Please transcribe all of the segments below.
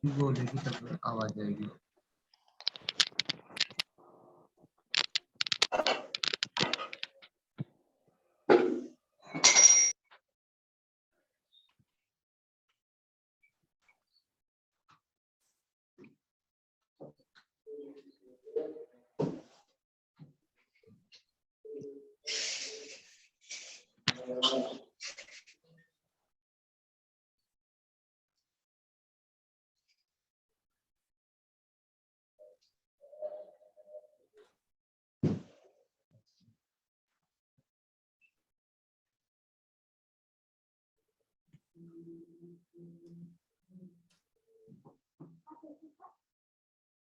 बोलेगी तब आवाज आएगी।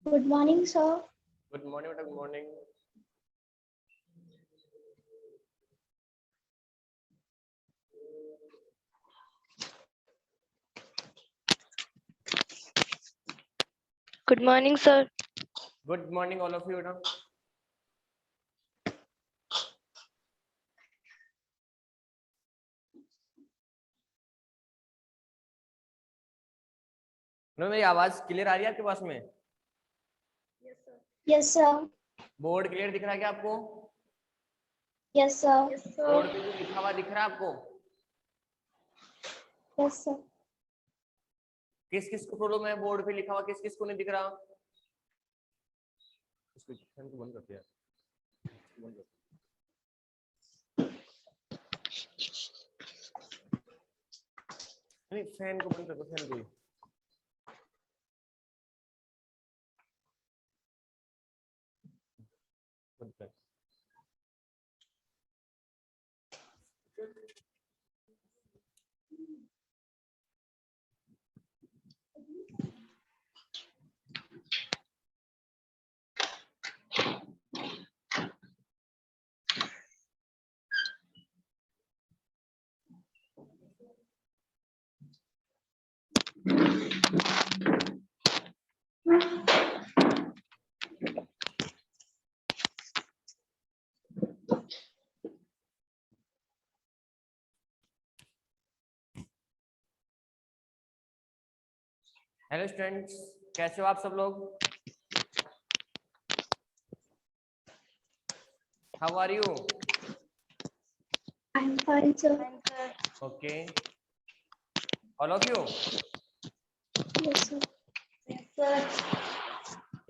Good morning, sir. Good morning, good morning. Good morning, sir. Good morning, all of you. मेरी आवाज क्लियर आ रही है आपके पास में? Yes, sir. बोर्ड क्लियर दिख रहा है क्या आपको? Yes, sir. बोर्ड पे जो लिखा हुआ दिख रहा है आपको? Yes, sir. किस किस को प्रॉब्लम है बोर्ड पे लिखा हुआ, किस किस को नहीं दिख रहा? इसको फैन को बंद करते हैं, बंद करते नहीं, फैन को बंद कर दो, फैन को ही। बंद कर। हेलो स्टूडेंट्स, कैसे हो आप सब लोग? How are you? I'm fine, sir. Okay, all of you? Yes, sir.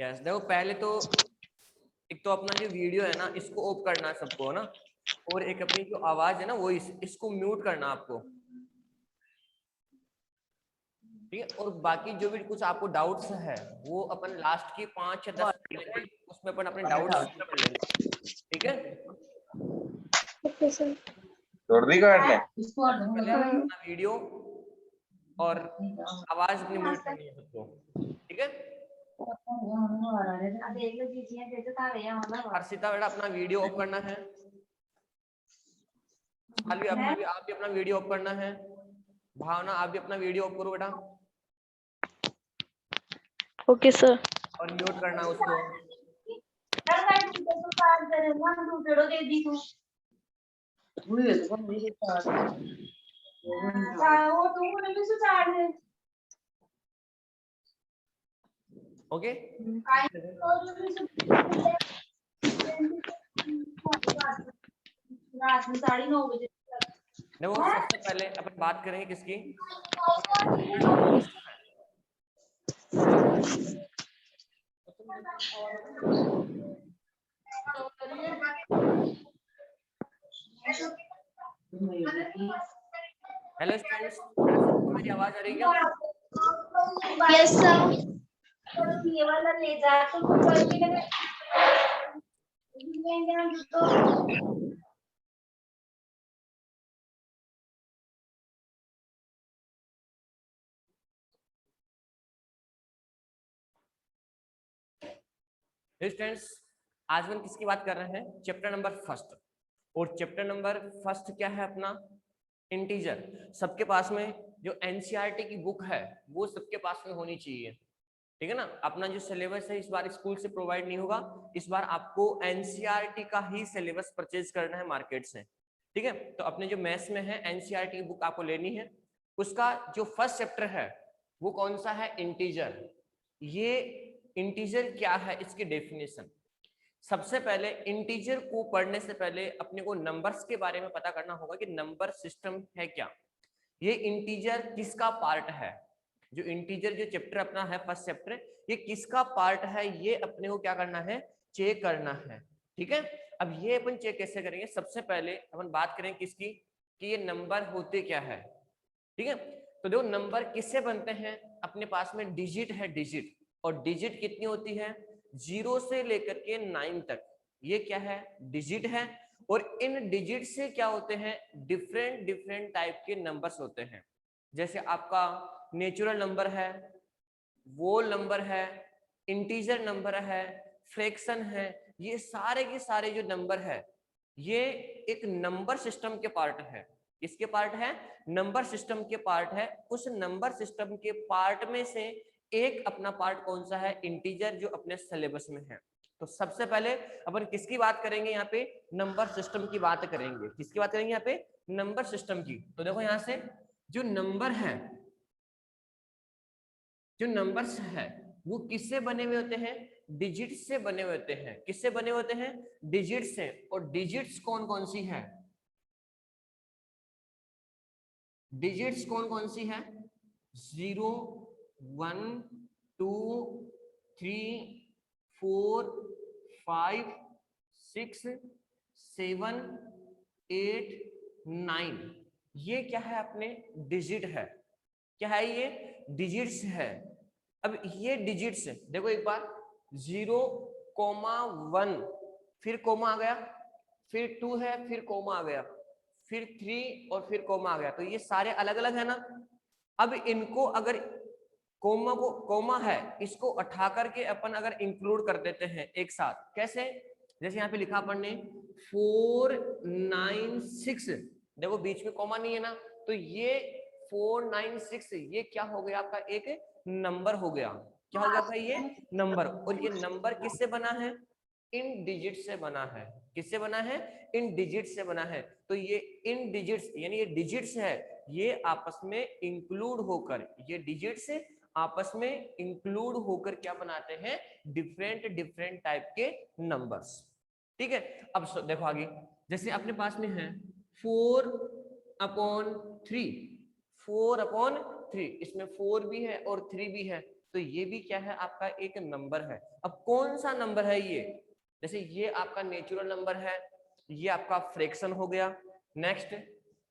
Yes, देखो पहले तो एक तो अपना जो वीडियो है ना इसको ऑफ करना है सबको, है ना, और एक अपनी जो आवाज है ना वो इसको म्यूट करना आपको, ठीक है? और बाकी जो भी कुछ आपको डाउट्स है वो अपन लास्ट की 5 या 10 लेंगे, उसमें अपन अपने डाउट्स कर लेंगे, ठीक है? Okay, sir. पहले अपना वीडियो और आवाज अपनी म्यूट करनी है सबको, ठीक है? हर्षिता बेटा अपना वीडियो ऑफ करना है, आप भी अपना वीडियो ऑफ करना है, भावना आप भी अपना वीडियो ऑफ करो बेटा। Okay, sir. और म्यूट करना है उसको। ओके, रात में 9:30 बजे। देखो सबसे पहले अपन बात करेंगे किसकी? हेलो स्टूडेंट्स, मेरी आवाज आ रही है क्या? Yes, sir. ये वाला ले जा तो चल के स्टूडेंट्स, आज हम किसकी बात कर रहे हैं? Chapter number first. और चैप्टर नंबर फर्स्ट क्या है अपना? इंटीजर। सबके पास में जो एनसीईआरटी की बुक है वो सबके पास में होनी चाहिए, ठीक है ना। अपना जो सिलेबस है इस बार स्कूल से प्रोवाइड नहीं होगा, इस बार आपको एनसीईआरटी का ही सिलेबस परचेज करना है मार्केट से, ठीक है। तो अपने जो मैथ्स में है एनसीईआरटी की बुक आपको लेनी है। उसका जो फर्स्ट चैप्टर है वो कौन सा है? इंटीजर। ये इंटीजर क्या है, इसकी डेफिनेशन। सबसे पहले इंटीजर को पढ़ने से पहले अपने को नंबर्स के बारे में पता करना होगा कि नंबर सिस्टम है क्या, ये इंटीजर किसका पार्ट है। जो इंटीजर जो चैप्टर अपना है फर्स्ट चैप्टर, ये किसका पार्ट है, ये अपने को क्या करना है? चेक करना है, ठीक है। अब ये अपन चेक कैसे करेंगे? सबसे पहले अपन बात करें किसकी, कि ये नंबर होते क्या है, ठीक है। तो देखो नंबर किससे बनते हैं? अपने पास में डिजिट है, डिजिट। और डिजिट कितनी होती है? 0 से लेकर के 9 तक, ये क्या है? डिजिट है। और इन डिजिट से क्या होते हैं? डिफरेंट डिफरेंट टाइप के नंबर्स होते हैं। जैसे आपका नेचुरल नंबर है, वोल नंबर है, इंटीजर नंबर है, फ्रैक्शन है, ये सारे के सारे जो नंबर है ये एक नंबर सिस्टम के पार्ट है। किसके पार्ट है? नंबर सिस्टम के पार्ट है। उस नंबर सिस्टम के पार्ट में से एक अपना पार्ट कौन सा है? इंटीजर, जो अपने सिलेबस में है। तो सबसे पहले अपन किसकी बात करेंगे यहाँ पे? नंबर सिस्टम की बात करेंगे। किसकी बात करेंगे यहाँ पे? नंबर सिस्टम की। तो देखो यहाँ से जो नंबर है, जो नंबर्स है वो किससे बने हुए होते हैं? डिजिट से बने हुए होते हैं। किससे बने होते हैं? डिजिट से। और डिजिट्स कौन कौन सी है? डिजिट्स कौन कौन सी है? 0 1 2 3 4 5 6 7 8 9, ये क्या है? अपने डिजिट है। क्या है ये? डिजिट्स है। अब ये डिजिट्स देखो एक बार, 0,1, फिर कोमा आ गया, फिर 2 है, फिर कोमा आ गया, फिर 3 और फिर कोमा आ गया। तो ये सारे अलग अलग है ना। अब इनको अगर कोमा को, कोमा है इसको उठा करके अपन अगर इंक्लूड कर देते हैं एक साथ, कैसे? जैसे यहाँ पे लिखा अपन ने 4 9 6, देखो बीच में कोमा नहीं है ना, तो ये 4 9 6 ये क्या हो गया? आपका एक नंबर हो गया। क्या हो गया भाई? ये नंबर। और ये नंबर किससे बना है? इन डिजिट से बना है। किससे बना है? इन डिजिट से बना है। तो ये इन डिजिट्स यानी ये डिजिट्स है, ये आपस में इंक्लूड होकर, ये डिजिट्स आपस में इंक्लूड होकर क्या बनाते हैं? डिफरेंट डिफरेंट टाइप के नंबर्स, ठीक है। अब देखो आगे, जैसे अपने पास में है 4/3, 4/3, इसमें 4 भी है और 3 भी है, तो ये भी क्या है? आपका एक नंबर है। अब कौन सा नंबर है ये? जैसे ये आपका नेचुरल नंबर है, ये आपका फ्रैक्शन हो गया। नेक्स्ट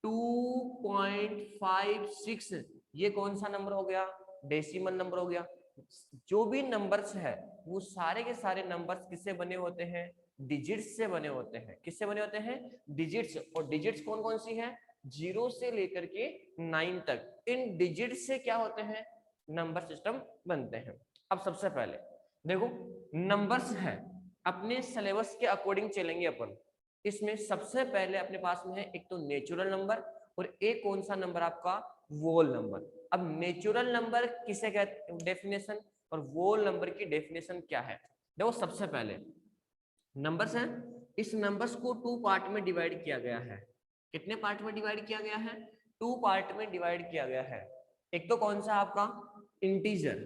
2.56, ये कौन सा नंबर हो गया? डेसिमल नंबर हो गया। जो भी नंबर्स है वो सारे के सारे नंबर्स किससे बने होते हैं? डिजिट्स से बने होते हैं। किससे बने होते हैं? डिजिट्स। और डिजिट्स कौन कौन सी है? 0 से लेकर के 9 तक, इन डिजिट्स से क्या होते हैं? नंबर सिस्टम बनते हैं। अब सबसे पहले देखो नंबर्स है, अपने सिलेबस के अकॉर्डिंग चलेंगे अपन। इसमें सबसे पहले अपने पास में है एक तो नेचुरल नंबर, और एक कौन सा नंबर? आपका वोल नंबर। अब नेचुरल नंबर किसे कहते हैं? डेफिनेशन। और वोल नंबर की डेफिनेशन क्या है? देखो सबसे पहले नंबर्स हैं, इस नंबर्स को 2 पार्ट में डिवाइड किया गया है। कितने पार्ट में डिवाइड किया गया है? 2 पार्ट में डिवाइड किया गया है। एक तो कौन सा? आपका इंटीजर,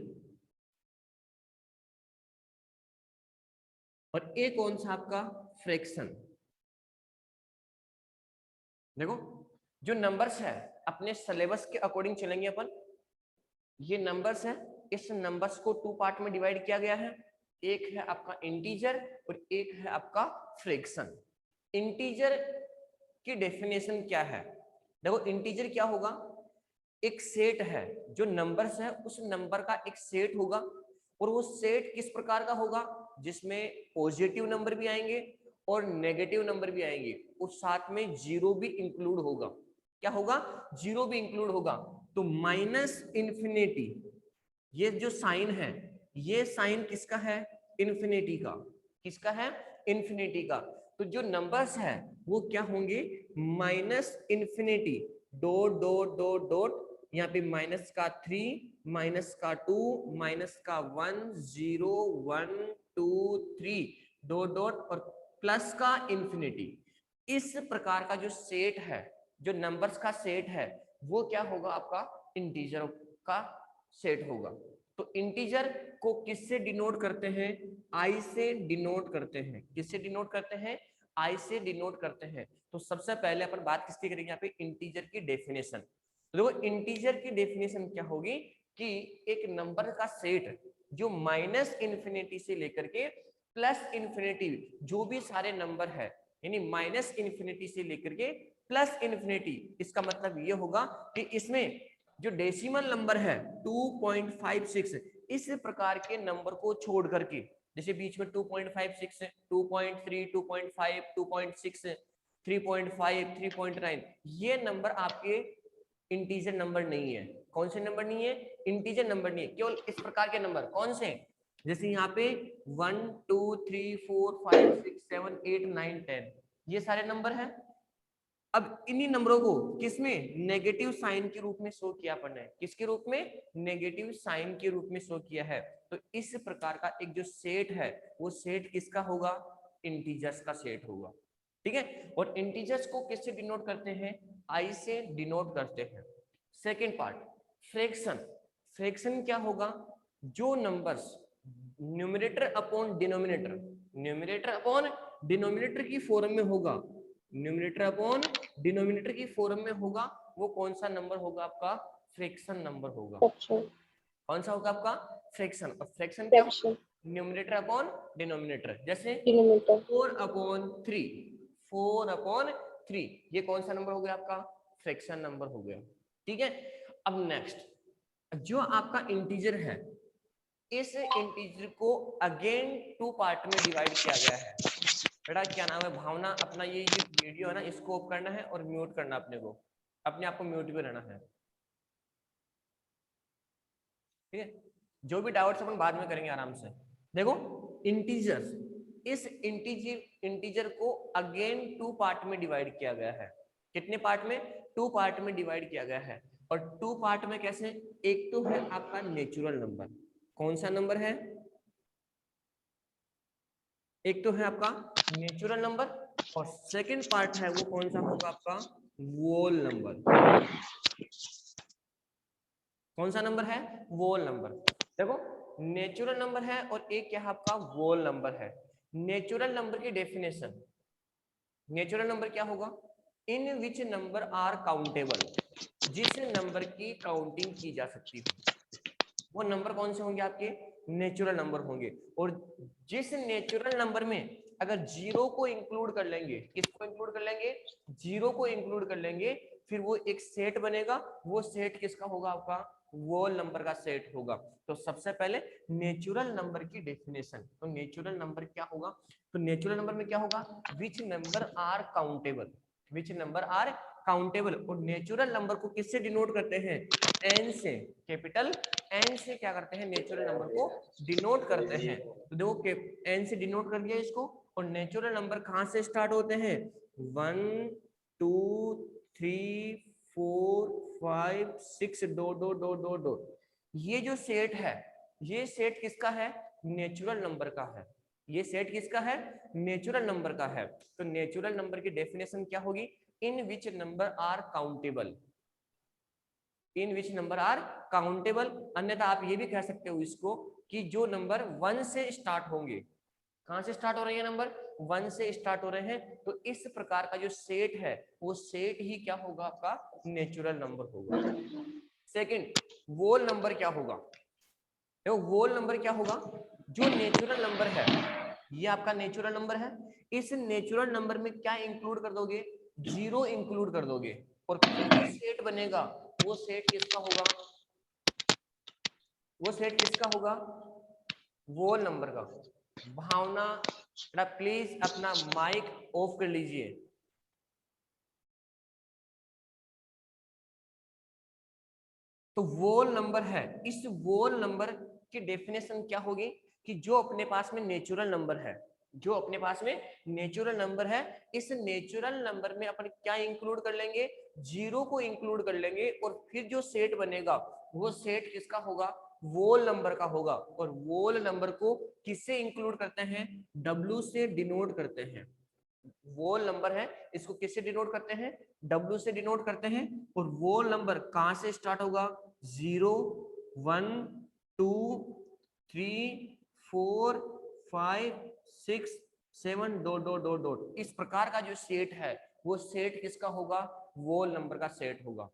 और एक कौन सा? आपका फ्रैक्शन। देखो जो नंबर्स है अपने सिलेबस के अकॉर्डिंग चलेंगे अपन। ये नंबर्स है, इस नंबर्स को 2 पार्ट में डिवाइड किया गया है। एक है आपका इंटीजर और एक है आपका फ्रैक्शन। इंटीजर की डेफिनेशन क्या है? देखो इंटीजर क्या होगा? एक सेट है, जो नंबर्स है उस नंबर का एक सेट होगा, और वो सेट किस प्रकार का होगा, जिसमें पॉजिटिव नंबर भी आएंगे और नेगेटिव नंबर भी आएंगे, और साथ में जीरो भी इंक्लूड होगा। क्या होगा? जीरो भी इंक्लूड होगा। तो माइनस इन्फिनिटी, ये जो साइन है, ये साइन किसका है? इन्फिनिटी का। किसका है? इन्फिनिटी का। तो जो नंबर्स है वो क्या होंगे? Minus infinity, dot dot dot dot, यहाँ पे माइनस का 3, माइनस का 2, माइनस का 1, 0, 1, 2, 3, डॉट डॉट, और प्लस का इन्फिनिटी। इस प्रकार का जो सेट है, जो नंबर्स का सेट है, वो क्या होगा? आपका इंटीजर का सेट होगा। तो इंटीजर को किससे डिनोट करते हैं? आई से डिनोट करते हैं। किससे डिनोट करते हैं? आई से डिनोट करते हैं। तो सबसे पहले अपन बात किसकी करेंगे यहाँ पे? इंटीजर की डेफिनेशन। तो देखो इंटीजर की डेफिनेशन क्या होगी कि एक नंबर का सेट जो माइनस इन्फिनिटी से लेकर के प्लस इन्फिनिटी, जो भी सारे नंबर है, यानी माइनस इन्फिनिटी से लेकर के प्लस इन्फिनिटी, इसका मतलब ये होगा कि इसमें जो डेसिमल नंबर है 2.56, इस प्रकार के नंबर को छोड़ करके, जैसे बीच में 2.56, 2.3, 2.5, 2.6, 3.5, 3.9, ये नंबर आपके इंटीजर नंबर नहीं है। कौन से नंबर नहीं है? इंटीजर नंबर नहीं है। केवल इस प्रकार के नंबर कौन से? जैसे यहाँ पे 1, 2, 3, 4, 5, 6, 7, 8, 9, 10, ये सारे नंबर हैं। अब इन्हीं नंबरों को किसमें? नेगेटिव साइन के रूप में शो किया अपन है। किसके रूप में? नेगेटिव साइन के रूप में शो किया है। तो इस प्रकार का एक जो सेट है, वो सेट किसका होगा? इंटीजर्स का सेट होगा। ठीक है। और इंटीजर्स को किससे डिनोट करते हैं? आई से डिनोट करते हैं। Second part, fraction. फ्रैक्शन क्या होगा? जो numbers numerator upon denominator, numerator upon denominator की फॉर्म में होगा, न्यूमरेटर अपॉन डिनोमिनेटर की फॉर्म में होगा, वो कौन सा नंबर होगा? आपका फ्रैक्शन नंबर होगा। कौन सा होगा? आपका फ्रैक्शन। और फ्रैक्शन क्या? Numerator upon denominator. जैसे 4 अपॉन 3, 4 अपॉन 3, ये कौन सा नंबर हो गया? आपका फ्रैक्शन नंबर हो गया। ठीक है। अब नेक्स्ट, जो आपका इंटीजर है, इस इंटीजर को अगेन 2 पार्ट में डिवाइड किया गया है। बेटा क्या नाम है? भावना, अपना ये जो वीडियो है ना, इसको ऑफ करना है और म्यूट करना, अपने को, अपने आप को म्यूट पे रहना है। ठीक है। जो भी डाउट्स अपन बाद में करेंगे आराम से। देखो इंटीजर्स, इस इंटीजर को अगेन 2 पार्ट में डिवाइड किया गया है। कितने पार्ट में? 2 पार्ट में डिवाइड किया गया है। और 2 पार्ट में कैसे? एक तो है आपका नेचुरल नंबर। कौन सा नंबर है? एक तो है आपका नेचुरल नंबर, और सेकंड पार्ट है वो कौन सा होगा? आपका वोल नंबर। कौन सा नंबर है? वोल नंबर। देखो नेचुरल नंबर है और एक क्या है? आपका वोल नंबर है। नेचुरल नंबर की डेफिनेशन, नेचुरल नंबर क्या होगा? इन विच नंबर आर काउंटेबल, जिस नंबर की काउंटिंग की जा सकती हो, वो नंबर कौन से होंगे? आपके नेचुरल नंबर होंगे। और जिस नेचुरल नंबर में अगर जीरो को इंक्लूड कर लेंगे, किसको इंक्लूड कर लेंगे? जीरो को इंक्लूड कर लेंगे, फिर वो एक सेट बनेगा। वो सेट किसका होगा? आपका वोल नंबर का सेट होगा। तो सबसे पहले नेचुरल नंबर की डेफिनेशन। तो नेचुरल नंबर क्या होगा? तो नेचुरल नंबर में क्या होगा? Which number are countable, which number are countable. और नेचुरल नंबर को किससे डिनोट करते हैं? एन से, कैपिटल एन से क्या करते हैं? नेचुरल नंबर को डिनोट करते हैं। तो देखो एन से डिनोट कर दिया इसको। और नेचुरल नंबर कहां से स्टार्ट होते हैं? 1, 2, 3, 4, 5, 6, dot dot dot dot dot. ये जो सेट है, ये सेट किसका है? नेचुरल नंबर का है। ये सेट किसका है? नेचुरल नंबर का है। तो नेचुरल नंबर की डेफिनेशन क्या होगी? In which number are countable, in which number are countable. अन्यथा आप ये भी कह सकते हो इसको कि जो नंबर 1 से स्टार्ट होंगे। कहां से स्टार्ट हो रहे हैं नंबर? 1 से स्टार्ट हो रहे हैं। तो इस प्रकार का जो सेट है, वो सेट ही क्या होगा? आपका नेचुरल नंबर होगा। सेकंड, वोल नंबर क्या होगा? तो वोल नंबर क्या होगा? जो नेचुरल नंबर है, ये आपका नेचुरल नंबर है, इस नेचुरल नंबर में क्या इंक्लूड कर दोगे? जीरो इंक्लूड कर दोगे, और सेट बनेगा वो सेट किसका होगा? वो सेट किसका होगा? वोल नंबर का। भावना प्लीज अपना माइक ऑफ कर लीजिए। तो वोल नंबर है, इस वोल नंबर की डेफिनेशन क्या होगी कि जो अपने पास में नेचुरल नंबर है, जो अपने पास में नेचुरल नंबर है, इस नेचुरल नंबर में अपन क्या इंक्लूड कर लेंगे? जीरो को इंक्लूड कर लेंगे और फिर जो सेट बनेगा वो सेट किसका होगा? वोल नंबर का होगा। और वोल नंबर को किससे इंक्लूड करते हैं? W से डिनोट करते हैं। वोल नंबर है, इसको किससे डिनोट करते हैं? W से डिनोट करते हैं। और वोल नंबर कहां से स्टार्ट होगा? 0 1 2 3 4 5 6 7 डॉट डॉट डॉट डॉट। इस प्रकार का जो सेट है वो सेट किसका होगा? वोल नंबर का सेट होगा।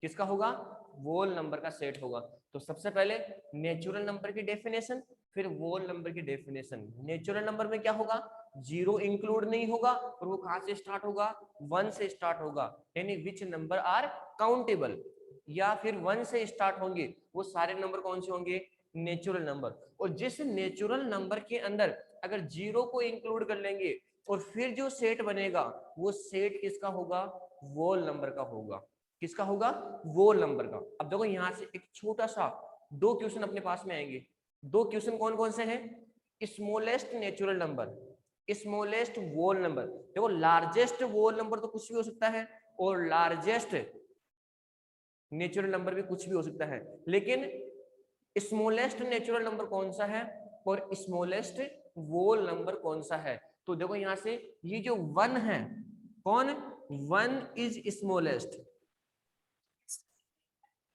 किसका होगा? वोल नंबर का सेट होगा। तो सबसे पहले नेचुरल नंबर की डेफिनेशन, फिर वोल नंबर की डेफिनेशन। नेचुरल नंबर में क्या होगा? जीरो इंक्लूड नहीं होगा और वो कहां से स्टार्ट होगा? 1 से स्टार्ट होगा। यानी विच नंबर आर काउंटेबल, या फिर 1 से स्टार्ट होंगे वो सारे नंबर कौन से होंगे? Natural number. और जिस नेचुरल नंबर के अंदर अगर जीरो को इंक्लूड कर लेंगे और फिर जो सेट बनेगा वो सेट किसका होगा? वोल नंबर का होगा। किसका होगा? वोल नंबर का। अब देखो यहां से एक छोटा सा 2 क्वेश्चन अपने पास में आएंगे। 2 क्वेश्चन कौन कौन से हैं? स्मॉलेस्ट नेचुरल नंबर, स्मॉलेस्ट वोल नंबर। देखो लार्जेस्ट वोल नंबर तो कुछ भी हो सकता है और लार्जेस्ट नेचुरल नंबर भी कुछ भी हो सकता है, लेकिन स्मॉलेस्ट नेचुरल नंबर कौन सा है और स्मॉलेस्ट वोल नंबर कौन सा है? तो देखो यहां से ये जो 1 है, कौन? 1 is smallest,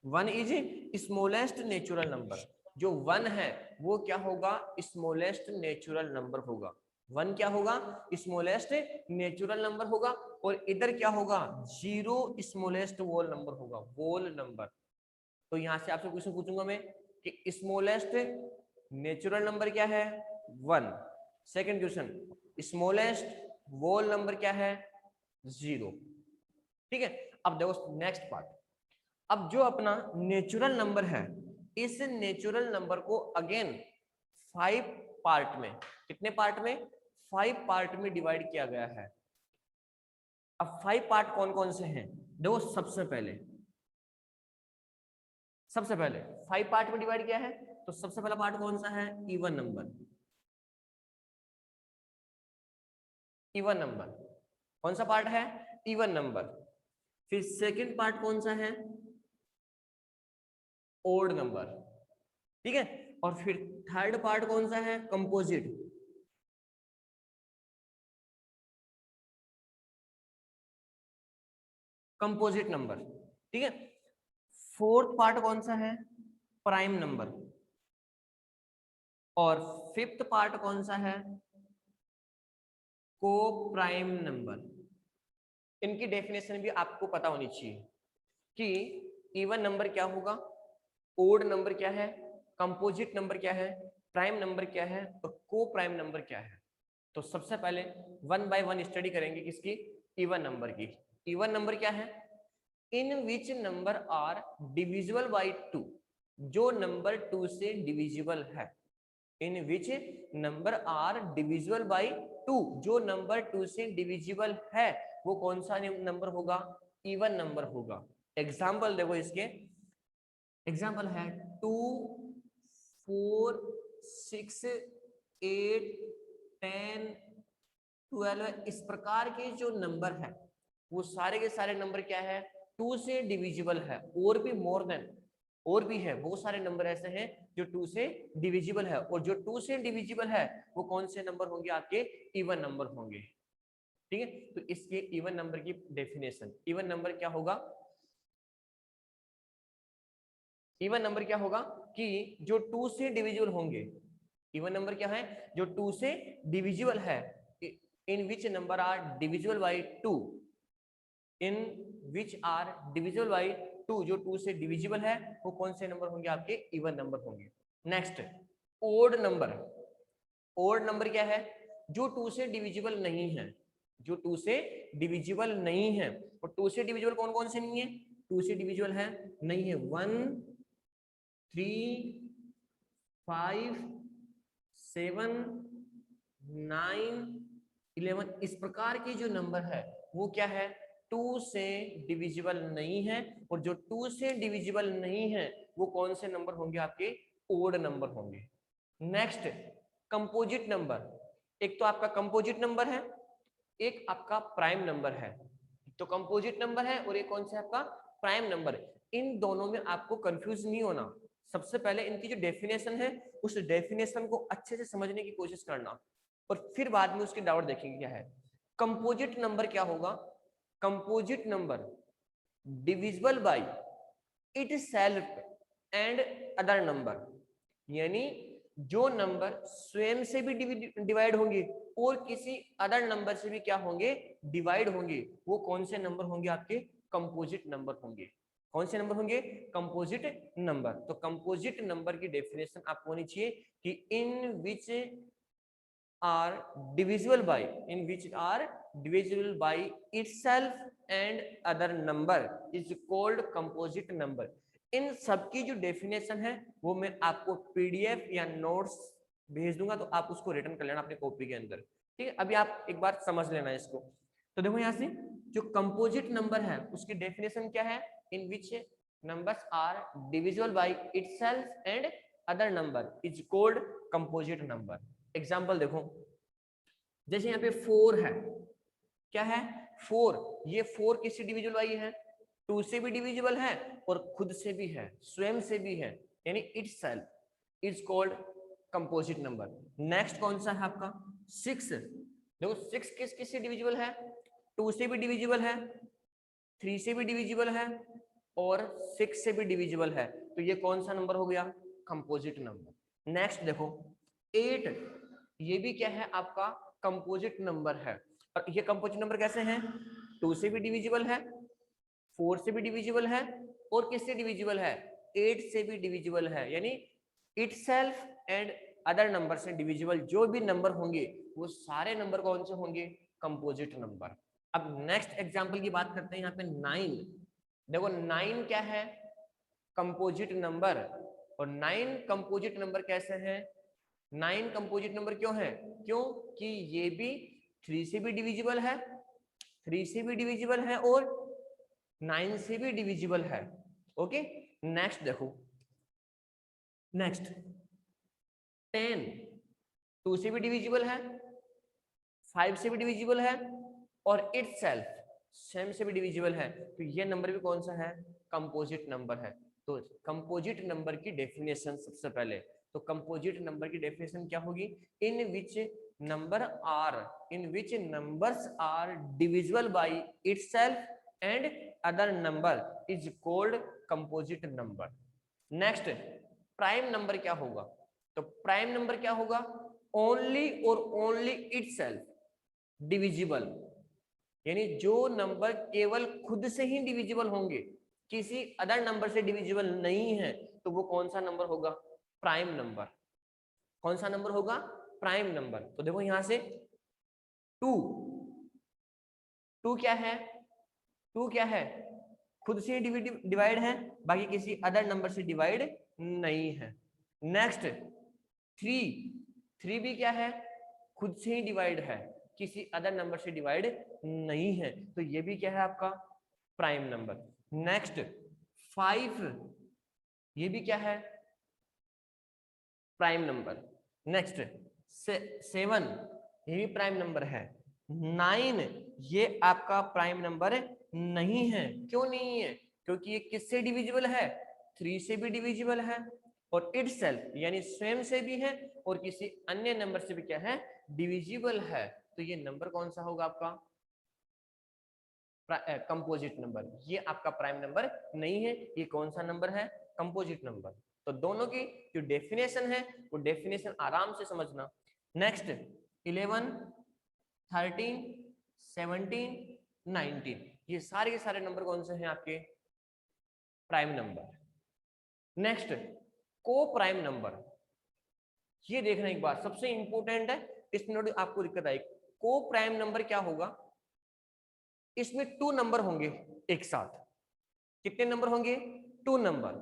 1 is smallest natural number. जो 1 है वो क्या होगा? स्मॉलेस्ट नेचुरल नंबर होगा। 1 क्या होगा? स्मॉलेस्ट नेचुरल नंबर होगा। और इधर क्या होगा? 0 स्मॉलेस्ट वोल नंबर होगा, वोल नंबर। तो यहां से आपसे क्वेश्चन पूछूंगा मैं कि स्मॉलेस्ट नेचुरल नंबर क्या है? 1। सेकंड क्वेश्चन, स्मॉलेस्ट वोल नंबर क्या है? 0। ठीक है। अब देखो नेक्स्ट पार्ट। अब जो अपना नेचुरल नंबर है, इस नेचुरल नंबर को अगेन 5 पार्ट में, कितने पार्ट में? 5 पार्ट में डिवाइड किया गया है। अब 5 पार्ट कौन कौन से हैं? देखो सबसे पहले 5 पार्ट में डिवाइड किया है। तो सबसे पहला पार्ट कौन सा है? Even number. इवन नंबर कौन सा पार्ट है? Even number. फिर सेकंड पार्ट कौन सा है? Odd number. ठीक है। और फिर थर्ड पार्ट कौन सा है? कंपोजिट। Composite number. ठीक है। फोर्थ पार्ट कौन सा है? Prime number. और फिफ्थ पार्ट कौन सा है? को प्राइम नंबर। इनकी डेफिनेशन भी आपको पता होनी चाहिए कि इवन नंबर क्या होगा, ओड नंबर क्या है, कंपोजिट नंबर क्या है, प्राइम नंबर क्या है और को प्राइम नंबर क्या है। तो सबसे पहले 1 बाय 1 स्टडी करेंगे किसकी? इवन नंबर की। इवन नंबर क्या है? In which number are divisible by 2, जो नंबर 2 से डिविजिबल है। In which number are divisible by 2, जो नंबर 2 से डिविजिबल है वो कौन सा नंबर होगा? इवन नंबर होगा। एग्जाम्पल देखो इसके, एग्जाम्पल है 2 4 6 8 10 12। इस प्रकार के जो नंबर है वो सारे के सारे नंबर क्या है? 2 से डिविजिबल है। और भी मोर देन, और भी है, बहुत सारे नंबर ऐसे हैं जो 2 से डिविजिबल है। और जो 2 से डिविजिबल है वो कौन से नंबर होंगे? आपके इवन नंबर होंगे। ठीक है। तो इसके इवन नंबर की डेफिनेशन, इवन नंबर क्या होगा? इवन नंबर क्या होगा कि जो 2 से डिविजिबल होंगे। इवन नंबर क्या है? जो 2 से डिविजिबल है। In which number are divisible by 2, in which are divisible by 2, जो 2 से डिविजिबल है वो कौन से नंबर होंगे? आपके इवन नंबर होंगे। Next, odd number. Odd number क्या है? जो 2 से डिविजिबल नहीं है, जो 2 से डिविजिबल नहीं है। और 2 से डिविजिबल कौन कौन से नहीं है? 2 से डिविजिबल है? नहीं है। 1 3 5 7 9 11 इस प्रकार के जो नंबर है वो क्या है? 2 से डिविजिबल नहीं है। और जो 2 से डिविजिबल नहीं है वो कौन से नंबर होंगे? आपके ओड नंबर होंगे। Next composite number. एक तो आपका कंपोजिट नंबर है, एक आपका प्राइम नंबर है। तो कंपोजिट नंबर है और एक कौन सा आपका प्राइम नंबर है। इन दोनों में आपको कंफ्यूज नहीं होना। सबसे पहले इनकी जो डेफिनेशन है उस डेफिनेशन को अच्छे से समझने की कोशिश करना और फिर बाद में उसके डाउट देखेंगे क्या है। कंपोजिट नंबर क्या होगा? Composite number divisible by itself and other number, यानी जो नंबर स्वयं से भी डिवाइड होंगे और किसी अदर नंबर से भी क्या होंगे? डिवाइड होंगे। वो कौन से नंबर होंगे? आपके कंपोजिट नंबर होंगे। कौन से नंबर होंगे? Composite number. तो कंपोजिट नंबर की डेफिनेशन आपको होनी चाहिए कि in which are divisible by itself and other number is called composite number. इन सबकी जो डेफिनेशन है वो मैं आपको पीडीएफ या नोट्स भेज दूंगा, तो आप उसको रिटर्न कर लेना अपने कॉपी के अंदर। ठीक है, अभी आप एक बार समझ लेना इसको। तो देखो यहाँ से जो कंपोजिट नंबर है उसकी डेफिनेशन क्या है? In which numbers are divisible by itself and other number is called composite number. Example देखो, जैसे यहाँ पे 4 है। क्या है? 4। ये 4 किससे डिविजिबल बाई है? 2 से भी डिविजिबल है और खुद से भी है, स्वयं से भी है, यानी itself is called composite number. Next कौन सा है आपका? 6। देखो 6 किस से डिविजिबल है? 2 से भी डिविजिबल है, 3 से भी डिविजिबल है और 6 से भी डिविजिबल है। तो ये कौन सा नंबर हो गया? Composite number. नेक्स्ट देखो 8, ये भी क्या है? आपका कंपोजिट नंबर है। और ये कंपोजिट नंबर कैसे हैं? 2 से भी डिविजिबल है, 4 से भी डिविजिबल है और किससे डिविजिबल है? 8 से भी डिविजिबल है, यानी इटसेल्फ एंड अदर नंबर से डिविजिबल जो भी नंबर होंगे वो सारे नंबर कौन से होंगे? Composite number. अब नेक्स्ट एग्जांपल की बात करते हैं। यहाँ पे 9। देखो 9 क्या है? Composite number. और 9 कंपोजिट नंबर कैसे हैं? 9 कंपोजिट नंबर क्यों है? क्योंकि ये भी 3 से भी डिविजिबल है, 3 से भी डिविजिबल है और 9 से भी डिविजिबल है। ओके, नेक्स्ट देखो, नेक्स्ट 10 2 से भी डिविजिबल है, 5 से भी डिविजिबल है और इटसेल्फ सेम से भी डिविजिबल है। तो ये नंबर भी कौन सा है? कंपोजिट नंबर है। तो कंपोजिट नंबर की डेफिनेशन सबसे पहले, तो कंपोजिट नंबर की डेफिनेशन क्या होगी? In which numbers are divisible by itself and other number is called composite number. Next prime number क्या होगा? तो प्राइम नंबर क्या होगा? ओनली और ओनली इटसेल्फ डिविजिबल, यानी जो नंबर केवल खुद से ही डिविजिबल होंगे, किसी अदर नंबर से डिविजिबल नहीं है, तो वो कौन सा नंबर होगा? Prime number. कौन सा नंबर होगा? Prime number. तो देखो यहां से 2 क्या है? 2 क्या है? खुद से डिवाइड है, बाकी किसी अदर नंबर से डिवाइड नहीं है। नेक्स्ट 3 भी क्या है? खुद से ही डिवाइड है, किसी अदर नंबर से डिवाइड नहीं है। तो ये भी क्या है? आपका प्राइम नंबर। नेक्स्ट 5, ये भी क्या है? Prime number. नेक्स्ट 7, ये भी प्राइम नंबर है। 9 ये आपका प्राइम नंबर नहीं है। क्यों नहीं है? क्योंकि ये किससे डिविजिबल है? 3 से भी डिविजिबल है और इटसेल्फ यानी स्वयं से भी है और किसी अन्य नंबर से भी क्या है? डिविजिबल है। तो ये नंबर कौन सा होगा? आपका कंपोजिट नंबर। ये आपका प्राइम नंबर नहीं है। ये कौन सा नंबर है? Composite number. तो दोनों की जो डेफिनेशन है वो डेफिनेशन आराम से समझना। नेक्स्ट 11, 13, 17, 19 ये सारे के सारे नंबर कौन से हैं? आपके प्राइम नंबर। नेक्स्ट को प्राइम नंबर, ये देखना एक बार, सबसे इंपॉर्टेंट है, इसमें आपको दिक्कत आएगी। को प्राइम नंबर क्या होगा? इसमें 2 नंबर होंगे एक साथ, कितने नंबर होंगे? 2 नंबर।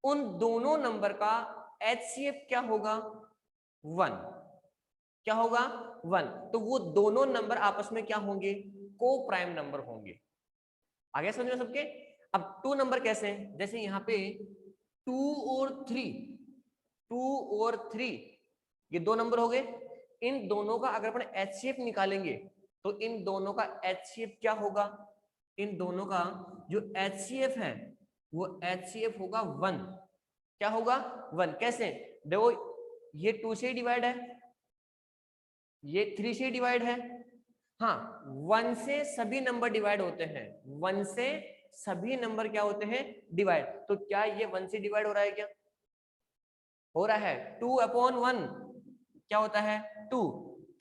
उन दोनों नंबर का HCF क्या होगा? 1। क्या होगा? 1। तो वो दोनों नंबर आपस में क्या होंगे? को प्राइम नंबर होंगे। आगे समझ में सबके? अब 2 नंबर कैसे हैं? जैसे यहाँ पे 2 और 3, 2 और 3 ये 2 नंबर हो गए। इन दोनों का अगर अपन HCF निकालेंगे तो इन दोनों का HCF क्या होगा? इन दोनों का जो HCF है वो HCF होगा 1। क्या होगा? 1। कैसे? देखो ये 2 से डिवाइड है, ये 3 से डिवाइड है। हाँ, 1 से सभी नंबर डिवाइड होते हैं। 1 से सभी नंबर क्या होते हैं? डिवाइड। तो क्या ये 1 से डिवाइड हो रहा है? क्या हो रहा है? 2/1 क्या होता है? 2।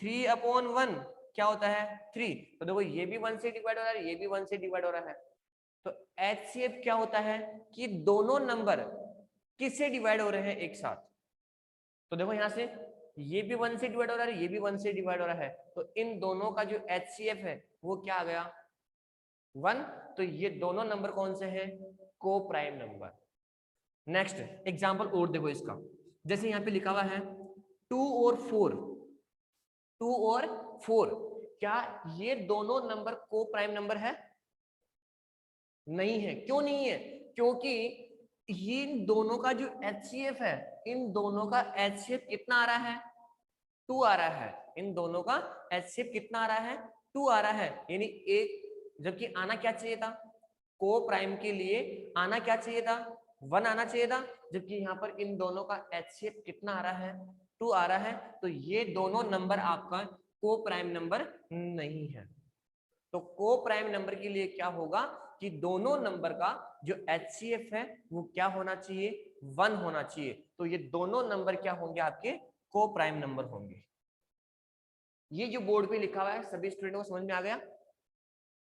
3/1 क्या होता है? 3। तो देखो ये भी 1 से डिवाइड हो रहा है, ये भी 1 से डिवाइड हो रहा है। तो HCF क्या होता है कि दोनों नंबर किससे डिवाइड हो रहे हैं एक साथ। तो देखो यहां से ये भी 1 से डिवाइड हो रहा है, ये भी 1 से डिवाइड हो रहा है। तो इन दोनों का जो HCF है वो क्या आ गया? 1। तो ये दोनों नंबर कौन से हैं? को प्राइम नंबर। नेक्स्ट एग्जांपल और देखो इसका। जैसे यहाँ पे लिखा हुआ है 2 और 4, 2 और 4, क्या ये दोनों नंबर को प्राइम नंबर है? नहीं है। क्यों नहीं है? क्योंकि इन दोनों का जो HCF है, इन दोनों का HCF कितना आ रहा है? 2 आ रहा है। इन दोनों का HCF कितना आ रहा है? 2 आ रहा है। यानी एक, जबकि आना क्या चाहिए था? को प्राइम के लिए आना क्या चाहिए था? 1 आना चाहिए था। जबकि यहाँ पर इन दोनों का HCF कितना आ रहा है? 2 आ रहा है। तो ये दोनों नंबर आपका को प्राइम नंबर नहीं है। तो को प्राइम नंबर के लिए क्या होगा कि दोनों नंबर का जो HCF है वो क्या होना चाहिए? 1 होना चाहिए। तो ये दोनों नंबर क्या होंगे? आपके को प्राइम नंबर होंगे। ये जो बोर्ड पे लिखा हुआ है सभी स्टूडेंटों को समझ में आ गया?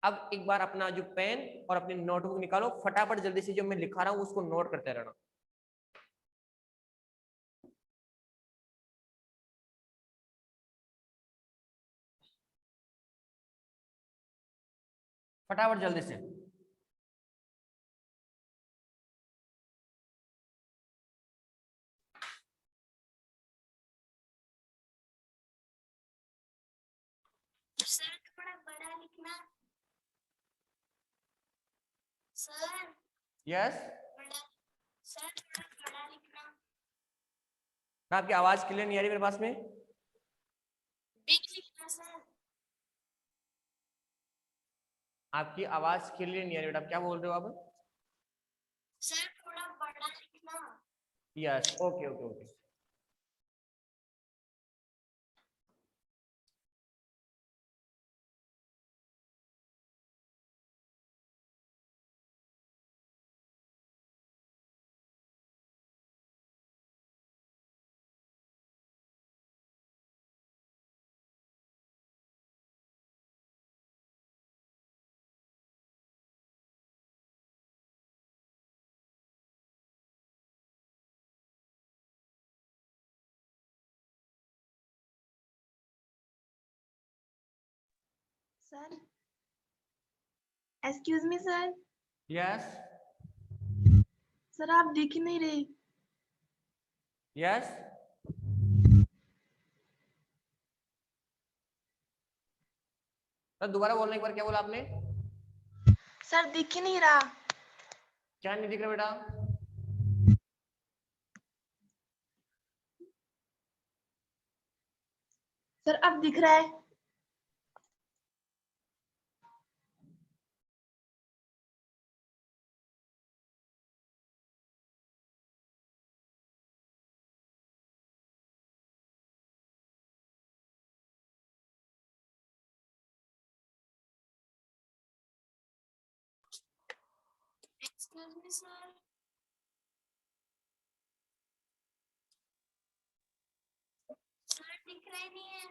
अब एक बार अपना जो पेन और अपनी नोटबुक निकालो, फटाफट जल्दी से जो मैं लिखा रहा हूं उसको नोट करते रहना। फटाफट जल्दी से। सर थोड़ा बड़ा लिखना। सर यस, बड़ा, सर थोड़ा बड़ा लिखना। आपकी आवाज क्लियर नहीं आ रही मेरे पास में। बिग लिखना सर। आपकी आवाज क्लियर नहीं आ रही बेटा, क्या बोल रहे हो आप? सर थोड़ा बड़ा लिखना। Yes, okay okay okay. Sir excuse me sir. Yes sir आप दिख ही नहीं रहे। यस, तो दोबारा बोलना एक बार, क्या बोला आपने? सर दिख ही नहीं रहा। क्या नहीं दिख रहा बेटा? सर अब दिख रहा है। Excuse me sir. सर दिख रहा ही नहीं है।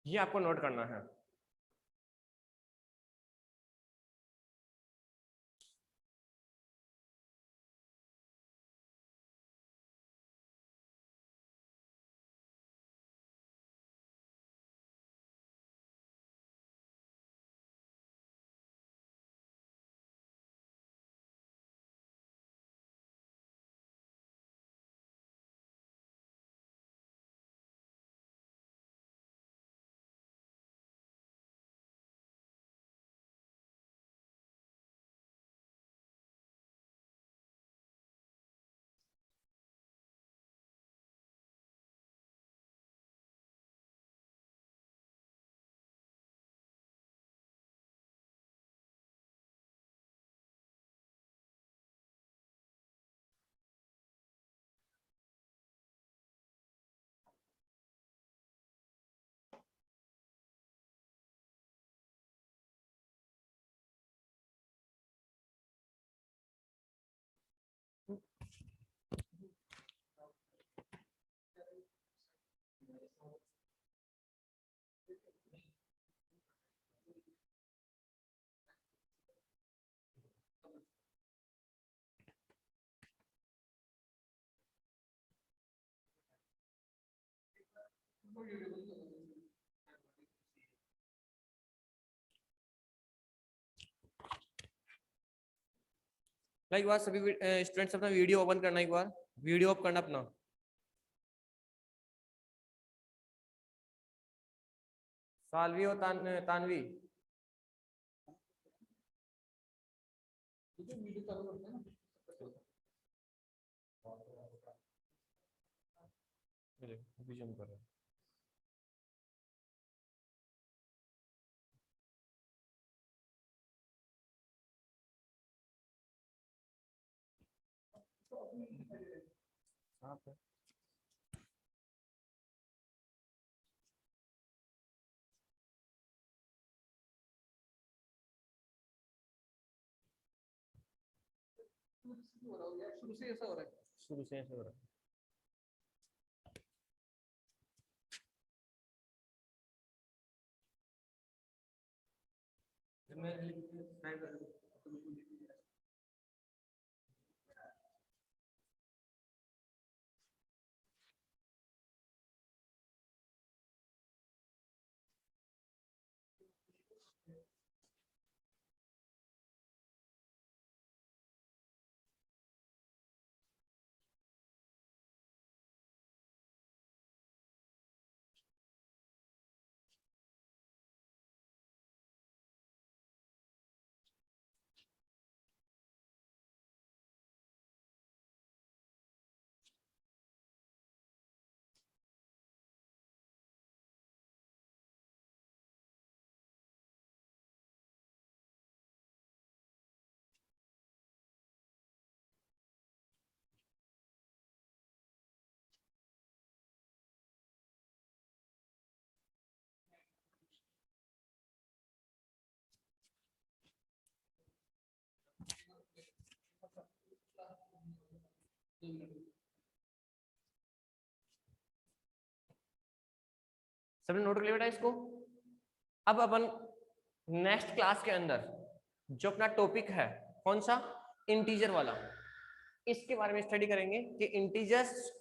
ये आपको नोट करना है। एक बार सभी स्टूडेंट्स अपना वीडियो ओपन करना, एक बार वीडियो ऑफ करना अपना। सालवी और तानवी विजन कर रहे हैं। शुरू से ऐसा हो रहा है, शुरू से ऐसा हो रहा है। सबने नोट कर लिया बेटा इसको। अब अपन नेक्स्ट क्लास के अंदर जो अपना टॉपिक है कौन सा, इंटीजर वाला, इसके बारे में स्टडी करेंगे कि इंटीजर्स,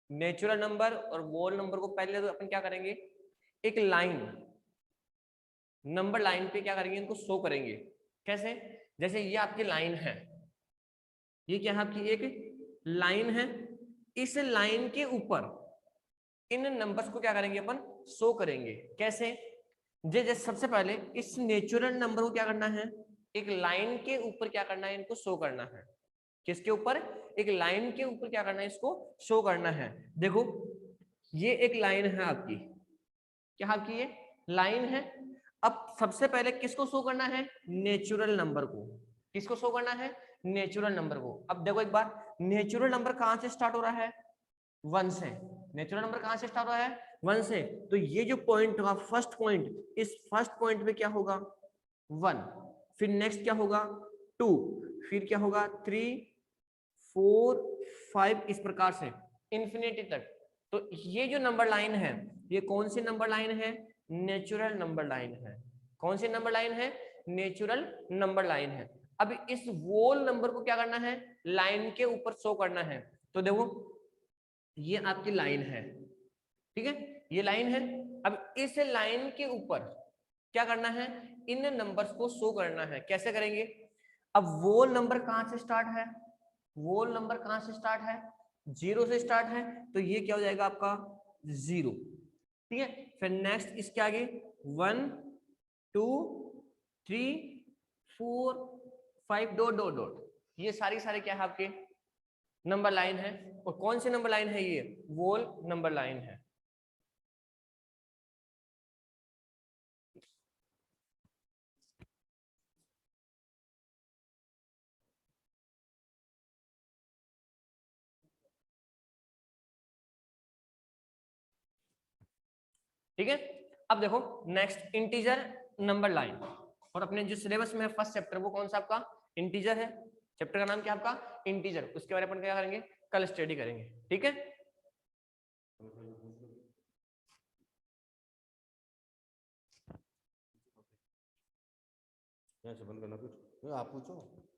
नेचुरल नंबर और वोल नंबर को पहले तो अपन क्या करेंगे, एक लाइन, नंबर लाइन पे क्या करेंगे, इनको शो करेंगे। कैसे, जैसे ये आपकी लाइन है, ये क्या है आपकी एक लाइन है, इस लाइन के ऊपर इन नंबर्स को क्या करेंगे अपन, शो करेंगे। कैसे, जैसे सबसे पहले इस नेचुरल नंबर को क्या करना है, एक लाइन के ऊपर क्या करना है, इनको शो करना है। किसके ऊपर, एक लाइन के ऊपर क्या करना है, इसको शो करना है। देखो ये एक लाइन है आपकी, क्या आपकी ये लाइन है। अब सबसे पहले किसको शो करना है, नेचुरल नंबर को। किसको शो करना है, नेचुरल नंबर को। अब देखो एक बार, नेचुरल नंबर कहां से स्टार्ट हो रहा है, 1 से। नेचुरल नंबर कहां से स्टार्ट हो रहा है, 1 से। तो ये जो पॉइंट होगा, फर्स्ट पॉइंट, इस फर्स्ट पॉइंट पे क्या होगा, 1, फिर नेक्स्ट क्या होगा 2, फिर क्या होगा 3, 4, 5, इस प्रकार से इंफिनिटी तक। तो ये जो नंबर लाइन है, ये कौन सी नंबर लाइन है, नेचुरल नंबर लाइन है। कौन सी नंबर लाइन है, नेचुरल नंबर लाइन है। अब इस वोल नंबर को क्या करना है, लाइन के ऊपर शो करना है। तो देखो ये आपकी लाइन है, ठीक है, ये लाइन है। अब इस लाइन के ऊपर क्या करना है, इन नंबर्स को शो करना है। कैसे करेंगे, अब वोल नंबर कहां से स्टार्ट है, वोल नंबर कहां से स्टार्ट है, 0 से स्टार्ट है। तो ये क्या हो जाएगा आपका 0, ठीक है। फिर नेक्स्ट इसके आगे 1, 2, 3, 4, 5, डॉट डॉट डॉट, ये सारी क्या है आपके नंबर लाइन है। और कौन सी नंबर लाइन है, ये वोल नंबर लाइन है। ठीक है। अब देखो नेक्स्ट इंटीजर नंबर लाइन, और अपने जो सिलेबस में फर्स्ट चैप्टर वो कौन सा आपका, इंटीजर है। चैप्टर का नाम क्या आपका, इंटीजर। उसके बारे में अपन क्या करेंगे, कल स्टडी करेंगे, ठीक है। यहाँ से बंद करना, कुछ आप पूछो।